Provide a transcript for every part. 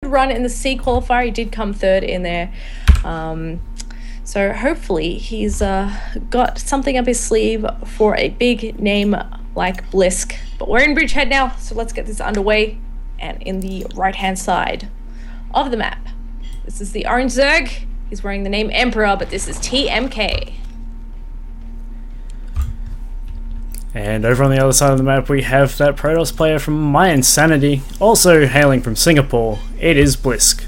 run in the C qualifier. He did come third in there. So hopefully he's got something up his sleeve for a big name like Blysk. But we're in Bridgehead now, so let's get this underway. And in the right-hand side of the map, this is the orange Zerg. He's wearing the name Emperor, but this is TMK. And over on the other side of the map, we have that Protoss player from My Insanity, also hailing from Singapore. It is Blysk.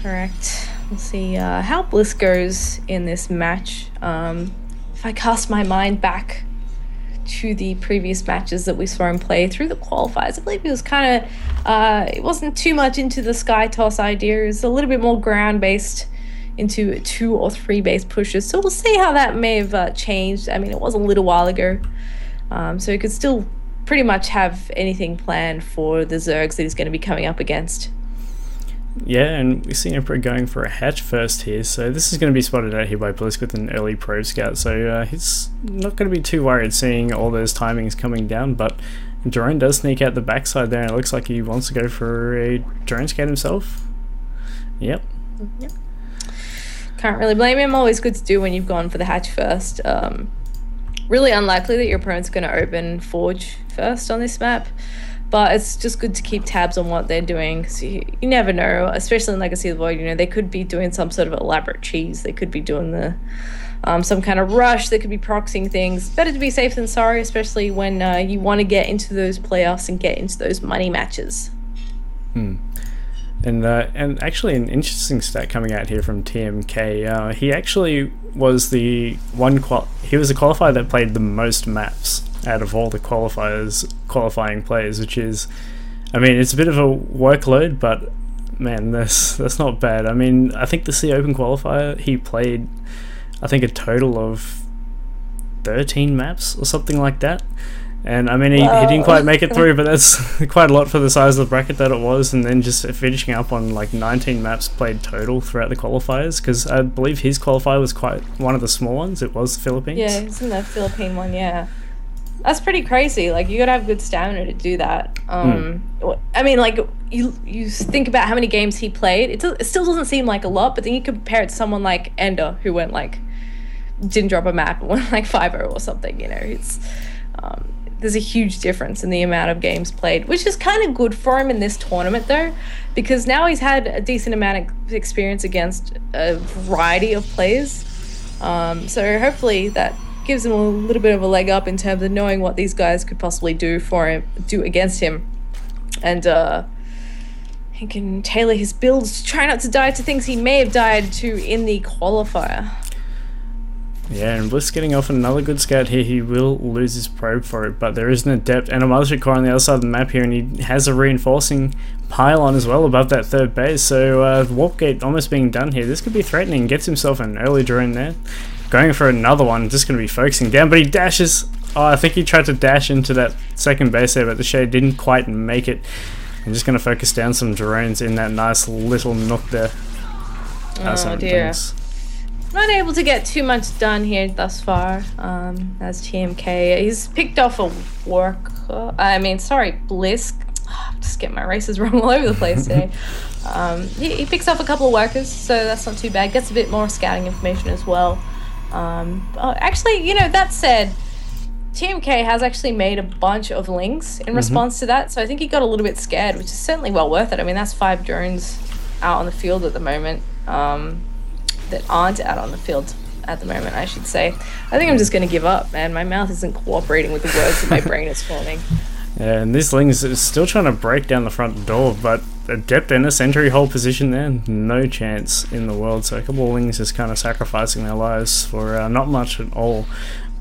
Correct. We'll see how Blysk goes in this match. If I cast my mind back to the previous matches that we saw him play through the qualifiers, I believe he was kind of, it wasn't too much into the sky toss idea. It was a little bit more ground-based, into 2 or 3 base pushes. So we'll see how that may have changed. I mean, it was a little while ago. So he could still pretty much have anything planned for the Zergs that he's going to be coming up against. Yeah, and we see Emperor going for a hatch first here, so this is going to be spotted out here by Blysk with an early probe scout, so he's not going to be too worried seeing all those timings coming down, but drone does sneak out the backside there, and it looks like he wants to go for a drone scout himself. Yep. Can't really blame him. Always good to do when you've gone for the hatch first. Really unlikely that your opponent's going to open Forge first on this map. But it's just good to keep tabs on what they're doing, because you never know, especially in Legacy of the Void. You know, they could be doing some sort of elaborate cheese. They could be doing the some kind of rush. They could be proxying things. Better to be safe than sorry, especially when you want to get into those playoffs and get into those money matches. And actually an interesting stat coming out here from TMK. He actually was the he was the qualifier that played the most maps out of all the qualifying players, which is, I mean, it's a bit of a workload, but man, that's not bad. I mean, I think the C Open qualifier, he played, I think, a total of 13 maps or something like that. And I mean, he didn't quite make it through, but that's quite a lot for the size of the bracket that it was. And then just finishing up on like 19 maps played total throughout the qualifiers, because I believe his qualifier was quite one of the small ones. It was the Philippines. Yeah, it's in the Philippine one, yeah. That's pretty crazy. Like, you gotta have good stamina to do that. I mean, like, you think about how many games he played. It still doesn't seem like a lot, but then you compare it to someone like Ender, who went like, didn't drop a map and went like 5-0 or something. You know, it's there's a huge difference in the amount of games played, which is kind of good for him in this tournament though, because now he's had a decent amount of experience against a variety of players. So hopefully that gives him a little bit of a leg up in terms of knowing what these guys could possibly do against him, and he can tailor his builds to try not to die to things he may have died to in the qualifier. Yeah, and Blysk getting off another good scout here. He will lose his probe for it, but there is an adept and a mothership core on the other side of the map here, and he has a reinforcing pylon as well above that third base, so warp gate almost being done here. This could be threatening. Gets himself an early drone there, going for another one, just going to be focusing down, but he dashes. Oh, I think he tried to dash into that second base there, but the shade didn't quite make it. I'm just going to focus down some drones in that nice little nook there. Oh dear. Not able to get too much done here thus far, as TMK. He's picked off a Blysk. I'm just getting my races wrong all over the place today. He picks off a couple of workers, so that's not too bad. Gets a bit more scouting information as well. Actually, you know, that said, TMK has actually made a bunch of links in response to that, so I think he got a little bit scared, which is certainly well worth it. I mean, that's 5 drones out on the field at the moment, that aren't out on the field at the moment, I should say. I think I'm just going to give up, man. My mouth isn't cooperating with the words that my brain is forming. Yeah, and this Lings is still trying to break down the front door, but Adept in a sentry hole position there, no chance in the world. So a couple of Lings just kind of sacrificing their lives for not much at all.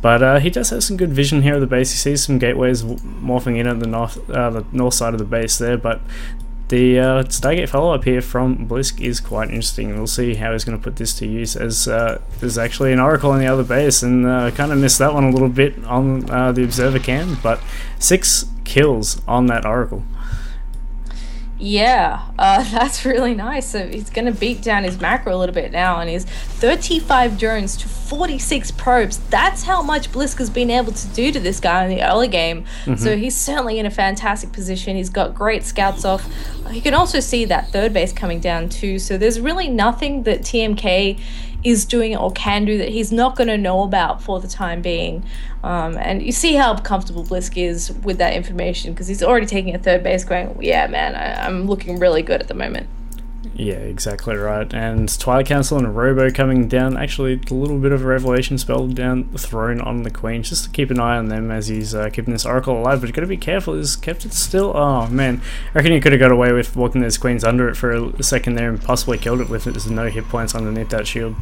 But he does have some good vision here at the base. He sees some gateways morphing in at the north side of the base there, but the Stargate follow-up here from Blysk is quite interesting. We'll see how he's going to put this to use, as there's actually an Oracle on the other base, and kind of missed that one a little bit on the Observer cam, but 6 kills on that Oracle. Yeah, that's really nice. So he's going to beat down his macro a little bit now, and he's 35 drones to 46 probes. That's how much Blysk has been able to do to this guy in the early game. So he's certainly in a fantastic position. He's got great scouts off. You can also see that third base coming down too. So there's really nothing that TMK is doing or can do that he's not going to know about for the time being. And you see how comfortable Blysk is with that information, because he's already taking a third base going, yeah, man, I'm looking really good at the moment. Yeah, exactly right. And Twilight Council and Robo coming down. Actually, a little bit of a revelation spell down thrown on the Queen, just to keep an eye on them as he's keeping this Oracle alive. But you've got to be careful. He's kept it still. Oh, man. I reckon he could have got away with walking those Queens under it for a second there and possibly killed it with it. There's no hit points underneath that shield.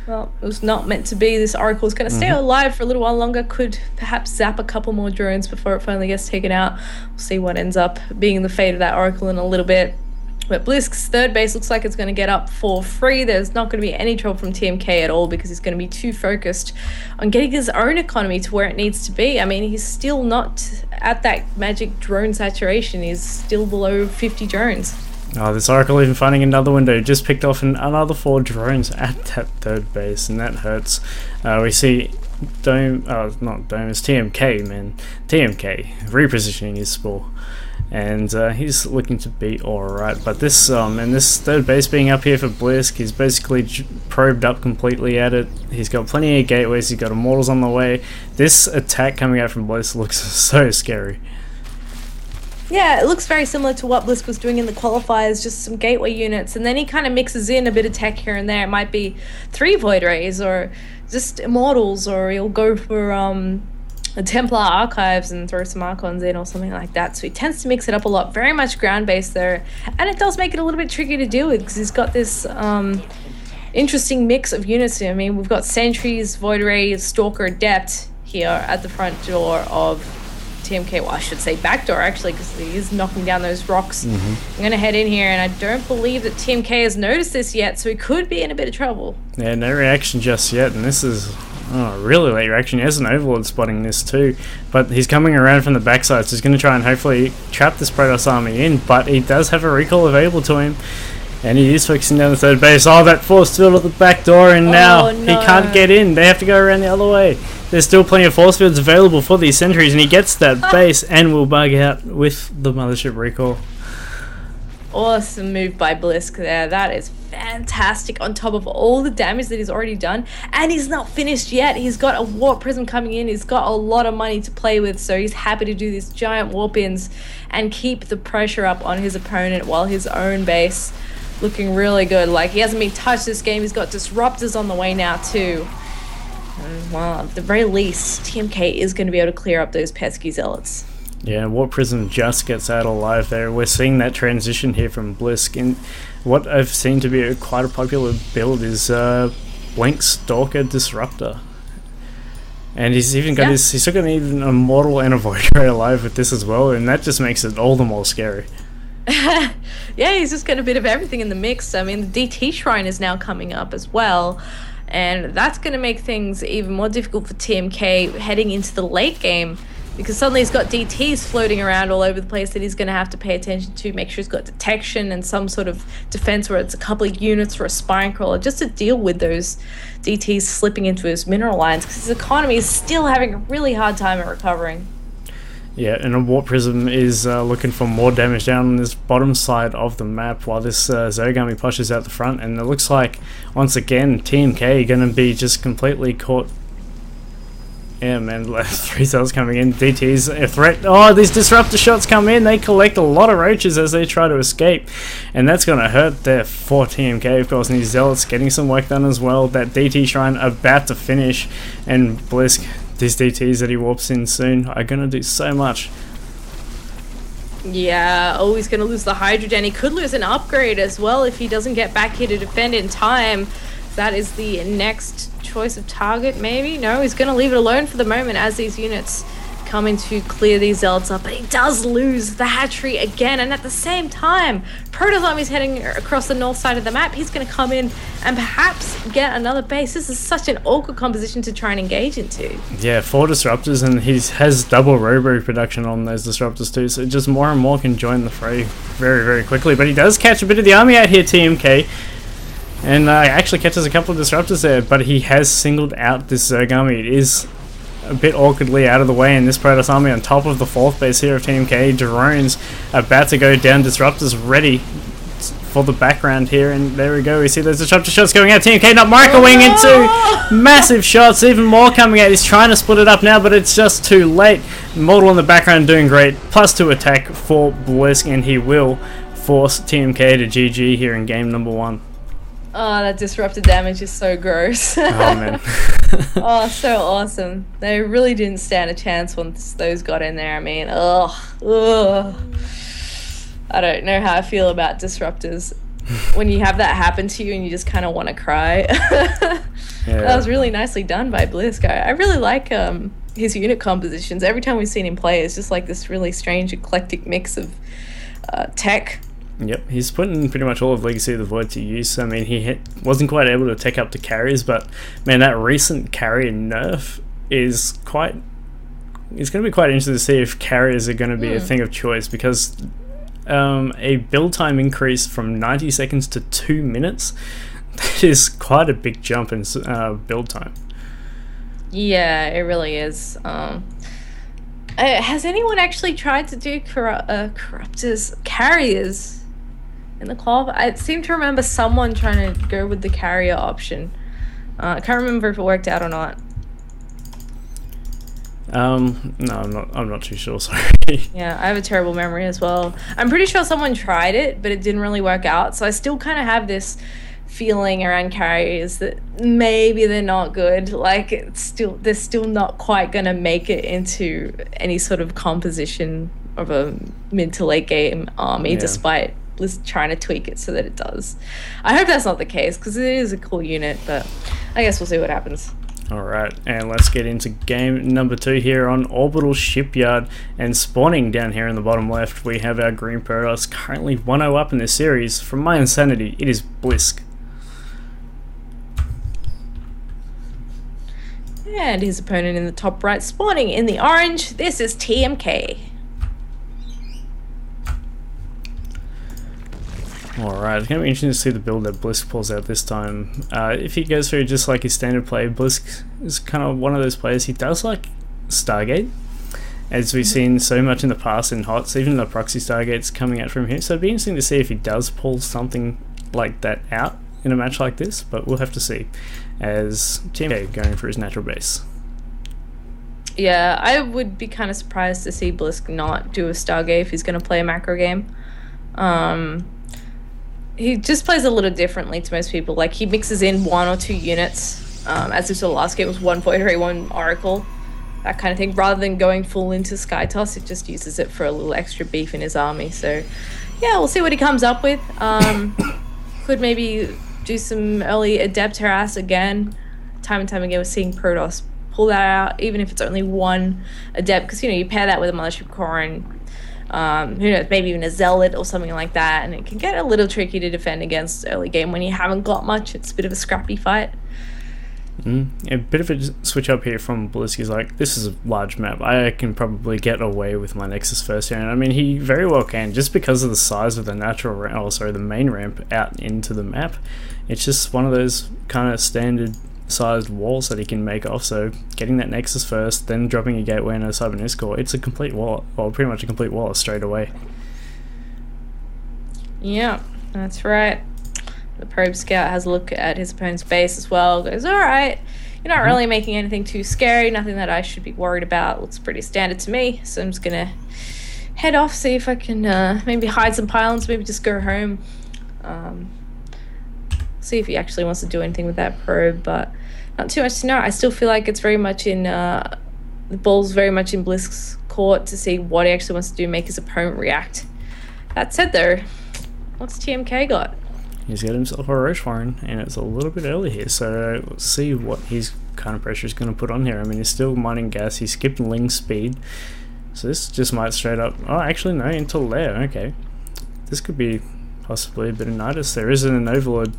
Well, it was not meant to be. This Oracle is going to stay alive for a little while longer. Could perhaps zap a couple more drones before it finally gets taken out. We'll see what ends up being the fate of that Oracle in a little bit. But Blysk's third base looks like it's going to get up for free. There's not going to be any trouble from TMK at all, because he's going to be too focused on getting his own economy to where it needs to be. I mean, he's still not at that magic drone saturation. He's still below 50 drones. Oh, this Oracle even finding another window. Just picked off another 4 drones at that third base, and that hurts. We see Dome, not Dome, it's TMK, man. TMK, repositioning his spore. And he's looking to be alright. But this, and this third base being up here for Blysk, he's basically probed up completely at it. He's got plenty of gateways, he's got immortals on the way. This attack coming out from Blysk looks so scary. Yeah, it looks very similar to what Blysk was doing in the qualifiers, just some gateway units, and then he kind of mixes in a bit of tech here and there. It might be 3 Void Rays, or just Immortals, or he'll go for the Templar Archives and throw some Archons in or something like that. So he tends to mix it up a lot. Very much ground-based there, and it does make it a little bit tricky to deal with, because he's got this interesting mix of units. I mean, we've got Sentries, Void Rays, Stalker, Adept here at the front door of TMK. Well, I should say back door, actually, because he is knocking down those rocks. I'm going to head in here, and I don't believe that TMK has noticed this yet, so he could be in a bit of trouble. Yeah, no reaction just yet, and this is really late reaction. He has an Overlord spotting this too, but he's coming around from the backside, so he's going to try and hopefully trap this Protoss army in, but he does have a recall available to him, and he is focusing down the third base. Oh, that force field at the back door, and now he can't get in. They have to go around the other way. There's still plenty of force fields available for these sentries, and he gets that base and will bug out with the mothership recall. Awesome move by Blysk there. That is fantastic, on top of all the damage that he's already done. And he's not finished yet. He's got a warp prism coming in. He's got a lot of money to play with, so he's happy to do these giant warp ins and keep the pressure up on his opponent, while his own base looking really good. Like, he hasn't been touched this game. He's got disruptors on the way now too. And, well, at the very least, TMK is going to be able to clear up those pesky zealots. Yeah, Warp Prism just gets out alive there. We're seeing that transition here from Blysk. And what I've seen to be quite a popular build is Blink Stalker Disruptor. And he's even got he's still got even a Immortal and a Void Ray alive with this as well, and that just makes it all the more scary. Yeah, he's just got a bit of everything in the mix. I mean, the DT Shrine is now coming up as well, and that's going to make things even more difficult for TMK heading into the late game, because suddenly he's got DTs floating around all over the place that he's going to have to pay attention to, make sure he's got detection and some sort of defense where it's a couple of units for a spine crawler, just to deal with those DTs slipping into his mineral lines, because his economy is still having a really hard time at recovering. Yeah, and a Warp Prism is looking for more damage down on this bottom side of the map, while this Zerg army pushes out the front, and it looks like, once again, TMK are going to be just completely caught. Yeah, man, 3 cells coming in. DT's a threat. Oh, these disruptor shots come in. They collect a lot of roaches as they try to escape, and that's going to hurt there for TMK, of course. And these zealots getting some work done as well. That DT Shrine about to finish, and Blysk, these DTs that he warps in soon, are going to do so much. Yeah, oh, he's going to lose the Hydrogen. He could lose an upgrade as well if he doesn't get back here to defend in time. That is the next choice of target, maybe? No, he's going to leave it alone for the moment as these units coming to clear these zealots up, but he does lose the hatchery again. And at the same time, Protoss Army's heading across the north side of the map. He's going to come in and perhaps get another base. This is such an awkward composition to try and engage into. Yeah, 4 disruptors, and he has double robo production on those disruptors too, so just more and more can join the fray very, very quickly. But he does catch a bit of the army out here, TMK. And actually catches a couple of disruptors there, but he has singled out this Zerg army. It is a bit awkwardly out of the way, and this Protoss army on top of the 4th base here of TMK. Drones about to go down, disruptors ready for the background here, and there we go. We see those disruptor shots going out. TMK not microwing into massive shots, even more coming out. He's trying to split it up now, but it's just too late. Model in the background doing great, +2 attack for Blysk, and he will force TMK to GG here in game number 1. Oh, that disrupted damage is so gross. Oh, man. Oh, so awesome. They really didn't stand a chance once those got in there. I mean, ugh. I don't know how I feel about disruptors. When you have that happen to you and you just kind of want to cry. Yeah. That was really nicely done by Blysk. I really like his unit compositions. Every time we've seen him play, it's just like this really strange, eclectic mix of tech. Yep, he's putting pretty much all of Legacy of the Void to use. I mean, he wasn't quite able to take up the carriers, but man, that recent carrier nerf is quite... It's going to be quite interesting to see if carriers are going to be a thing of choice, because a build time increase from 90 seconds to 2 minutes, that is quite a big jump in build time. Yeah, it really is. Has anyone actually tried to do carriers in the qual? I seem to remember someone trying to go with the carrier option. I can't remember if it worked out or not. No, I'm not too sure, sorry. Yeah, I have a terrible memory as well. I'm pretty sure someone tried it, but it didn't really work out. So I still kind of have this feeling around carriers that maybe they're not good. Like, they're still not quite gonna make it into any sort of composition of a mid to late game army, despite Blysk trying to tweak it so that it does. I hope that's not the case, because it is a cool unit, but I guess we'll see what happens. Alright, and let's get into game number 2 here on Orbital Shipyard. And spawning down here in the bottom left, we have our Green Protoss, currently 1-0 up in this series. From my insanity, it is Blysk. And his opponent in the top right, spawning in the orange, this is TMK. Alright, it's going to be interesting to see the build that Blysk pulls out this time. If he goes through just like his standard play, Blysk is kind of one of those players. He does like Stargate, as we've seen so much in the past in HOTS, even the proxy Stargates coming out from him. So it'd be interesting to see if he does pull something like that out in a match like this, but we'll have to see, as TMK going for his natural base. Yeah, I would be kind of surprised to see Blysk not do a Stargate if he's going to play a macro game. He just plays a little differently to most people. Like, he mixes in 1 or 2 units, as we saw last game was 1 Void Ray, 1 Oracle, that kind of thing. Rather than going full into Sky Toss, it just uses it for a little extra beef in his army. So, yeah, we'll see what he comes up with. Could maybe do some early Adept Harass again. Time and time again, we're seeing Protoss pull that out, even if it's only 1 Adept, because, you know, you pair that with a Mothership Core and who knows, maybe even a Zealot or something like that, and it can get a little tricky to defend against early game when you haven't got much. It's a bit of a scrappy fight. A bit of a switch up here from Blysk is like, this is a large map. I can probably get away with my Nexus first here, and I mean, he very well can, just because of the size of the the main ramp out into the map. It's just one of those kind of standard sized walls that he can make off, so getting that Nexus first, then dropping a gateway and a Cybernetic core, it's a complete wall, well, pretty much a complete wall straight away. Yeah, that's right. The Probe Scout has a look at his opponent's base as well, goes, alright, you're not really making anything too scary, nothing that I should be worried about, looks pretty standard to me, so I'm just gonna head off, see if I can maybe hide some pylons, maybe just go home. See if he actually wants to do anything with that probe, but not too much to know. I still feel like it's very much in the ball's very much in Blysk's court to see what he actually wants to do, make his opponent react. That said, though, what's TMK got? He's got himself a Roche Warren, and it's a little bit early here, so let's see what he's kind of pressure he's going to put on here. I mean, he's still mining gas. He skipped Ling speed. So this just might straight up... Oh, actually, no, into lair. Okay. This could be possibly a bit of Nidus. There is an Overlord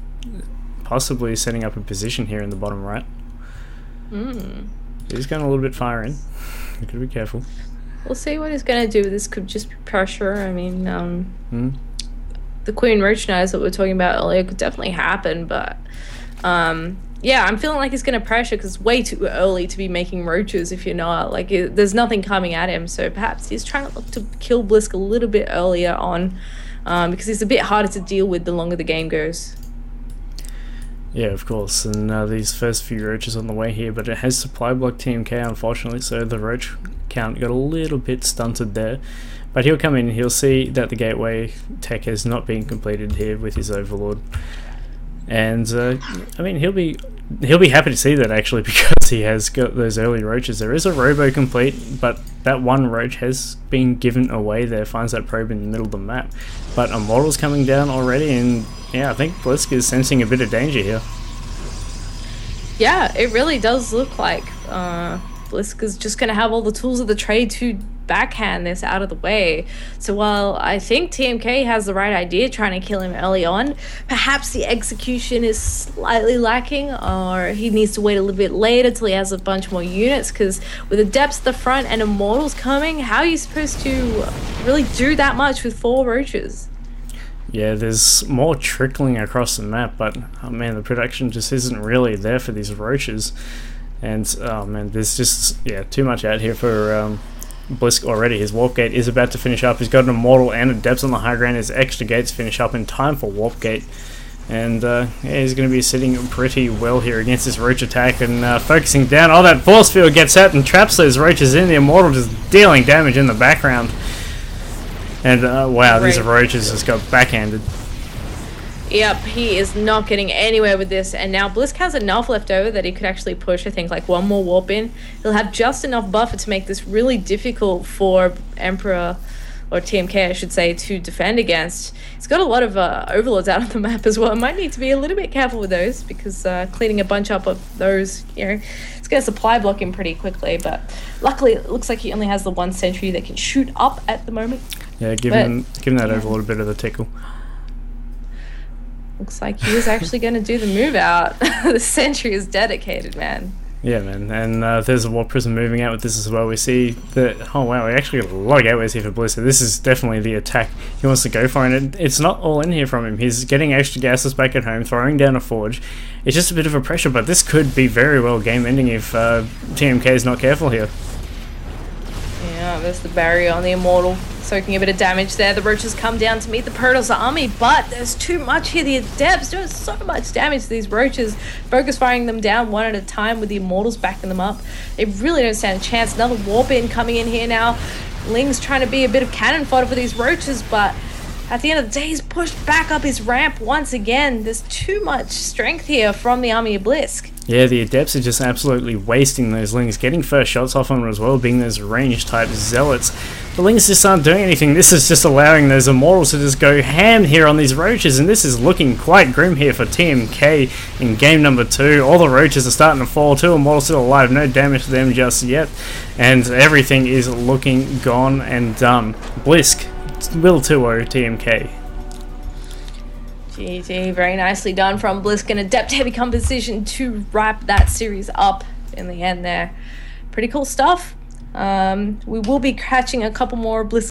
possibly setting up a position here in the bottom right. He's going a little bit far in. You gotta be careful. We'll see what he's going to do. This could just be pressure. I mean, the Queen Roach Knives that we were talking about earlier could definitely happen, but yeah, I'm feeling like he's going to pressure because it's way too early to be making roaches if you're not. Like, there's nothing coming at him, so perhaps he's trying to look to kill Blysk a little bit earlier on because he's a bit harder to deal with the longer the game goes. Yeah, of course, and these first few roaches on the way here, but it has supply block TMK, unfortunately, so the roach count got a little bit stunted there. But he'll come in, he'll see that the gateway tech has not been completed here with his Overlord. And, I mean, he'll be happy to see that, actually, because he has got those early roaches. There is a robo complete, but that one roach has been given away there, finds that probe in the middle of the map. But Immortal's coming down already, and yeah, I think Blysk is sensing a bit of danger here. Yeah, it really does look like Blysk is just going to have all the tools of the trade to backhand this out of the way. So while I think TMK has the right idea trying to kill him early on, perhaps the execution is slightly lacking, or he needs to wait a little bit later till he has a bunch more units, because with the depths at the front and Immortals coming, how are you supposed to really do that much with 4 roaches? Yeah, there's more trickling across the map, but oh man, the production just isn't really there for these roaches. And oh man, there's just, yeah, too much out here for Blysk already. His warp gate is about to finish up. He's got an Immortal and a Depths on the high ground. His extra gates finish up in time for warp gate. And yeah, he's going to be sitting pretty well here against this roach attack and focusing down. Oh, that force field gets out and traps those roaches in. The Immortal just dealing damage in the background. And wow, these roaches just got backhanded. Yep, he is not getting anywhere with this, and now Blysk has enough left over that he could actually push, I think, like one more warp in. He'll have just enough buffer to make this really difficult for Emperor, or TMK I should say, to defend against. He's got a lot of overlords out on the map as well. Might need to be a little bit careful with those, because cleaning a bunch up of those, you know, it's going to supply block him pretty quickly, but luckily it looks like he only has the one sentry that can shoot up at the moment. Yeah, give him that Overlord a bit of a tickle. Looks like he is actually going to do the move out. The sentry is dedicated, man. Yeah, man. And there's a Warp Prism moving out with this as well. We see that... Oh, wow. We actually got a lot of gateways here for Blysk. So this is definitely the attack he wants to go for. And it's not all in here from him. He's getting extra gases back at home, throwing down a Forge. It's just a bit of a pressure, but this could be very well game-ending if TMK is not careful here. Yeah, there's the barrier on the Immortal, soaking a bit of damage there. The roaches come down to meet the Protoss army, but there's too much here. The Adepts doing so much damage to these roaches, focus firing them down one at a time with the Immortals backing them up. They really don't stand a chance. Another warp in coming in here now. Ling's trying to be a bit of cannon fodder for these roaches, but at the end of the day, he's pushed back up his ramp once again. There's too much strength here from the army of Blysk. Yeah, the Adepts are just absolutely wasting those Lings, getting first shots off on them as well, being those range type zealots. The Lings just aren't doing anything. This is just allowing those Immortals to just go ham here on these roaches, and this is looking quite grim here for TMK in game number 2. All the roaches are starting to fall. 2 Immortals still alive, no damage to them just yet, and everything is looking gone and done. Blysk will 2-0 TMK. GG, very nicely done from Blysk, an adept heavy composition to wrap that series up in the end there. Pretty cool stuff. We will be catching a couple more Blysk